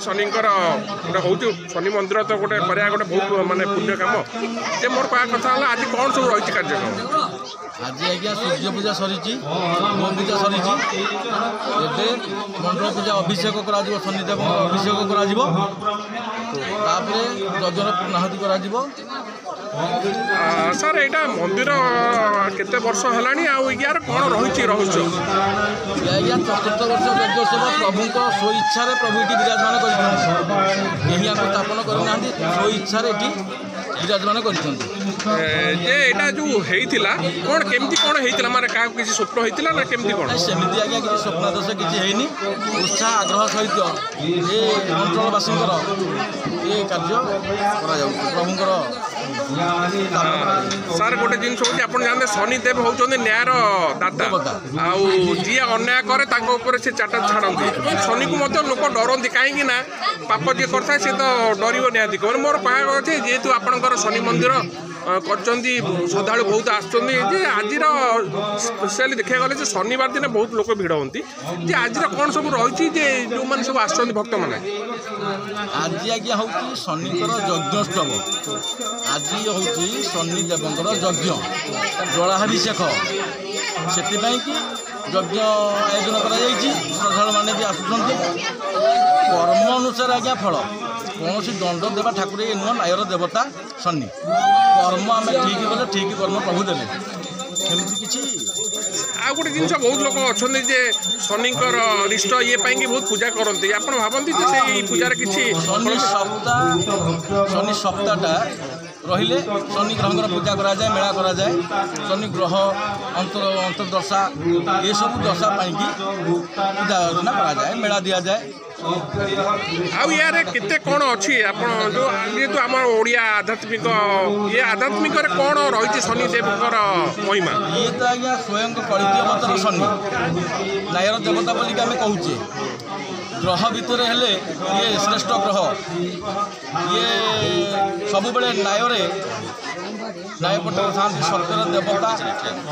शनिकर गोटे हूँ शनि मंदिर तो गोटे करा गोटे बहुत मानने पुण्य कम जे मोर कह कथा आज कौन सब रही कार्यक्रम आज आज्ञा सूर्य पूजा सरी गो पूजा सरी मंडल पूजा अभिषेक कर शनिदेव अभिषेक कर यज्ञ पूर्णाहुति कर सर यहाँ मंदिर केते वर्ष है यार कौन रही रहस्य आज्ञा चतुर्थ वर्ष यज्ञोत्सव प्रभु स्वेच्छा प्रभु ये विराजमान कर स्थापन करना स्वेच्छा विराजमान कर जो होता कौन केमती कौन होता माने क्या किसी स्वप्न होता ना केमती कौन सेमती आज्ञा किसी स्वप्न दोष किसी है उत्साह आग्रह सहित ये अंचलवासी ये कार्य प्रभुंर सार गोटे जिन हूँ आप जानते शनिदेव होती न्यायर दाता आउ जी अन्याय करे से चाटा छाड़ती शनि को लोक डरती कहीं पाप जी करता सी तो डर निहाती कह मोर कह अच्छे जेहेतु आपंकर शनि मंदिर श्रद्धा बहुत आज स्पेशली देखा गले शनिवार दिन बहुत लोक भिड़ होती आज कौन सब रही जो मैंने सब आस भक्त मैंने आज आज्ञा हूँ शनिकर यज्ञोत्सव आज हूँ शनिदेवर यज्ञ जलाभिषेक से कि यज्ञ आयोजन कर श्रद्धा मैंने भी आसुँच कर्म अनुसार आज्ञा फल कौन दंड देवा ठाकुर ये नुह नायर देवता शनि कर्म आम ठीक कले ठीक कर्म प्रभु देले किसी आ गोटे जिन बहुत लोग अच्छा शनिकर रिष्ट ये बहुत पूजा करते आप भावती से पूजार किसी शनि सप्ताहटा रहिले शनि ग्रह पूजा कराए मेला कराए शनि ग्रह अंतर्दशा ये सब दशा पूजा अर्चना कराए मेला दि जाए यार केते कौन अच्छी आप जो जेहेतु आम ओडिया आध्यात्मिक ये आध्यात्मिक कौन रही शनिदेव महिमा ये तो आज्ञा स्वयं कलितीयवतर शनि नायर देवता बोलिक आम कहूचे ग्रह भितर हेले ये श्रेष्ठ ग्रह ये सब बेले नायरे नायपट था सत्यर देवता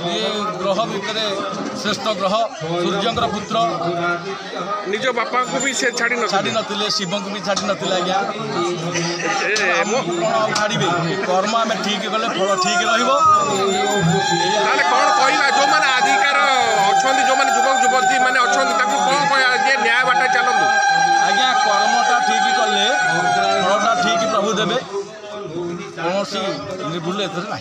ये ग्रह भितर श्रेष्ठ ग्रह सूर्यंकर पुत्र निज बापा को भी से छाड़ी नथिले शिव को भी छाड़ी नथिले आज्ञा छाड़े कर्म आम ठीक कले फल ठीक रहा कौन कहला जो मैंने आजिकार अच्छा जो मैंने युवक युवती मैंने अच्छा कौन कह न्याय बाटा चलतु आज्ञा कर्मटा ठीक कले फलटा ठीक प्रभु देवे कौन निर्भुल एथरे ना।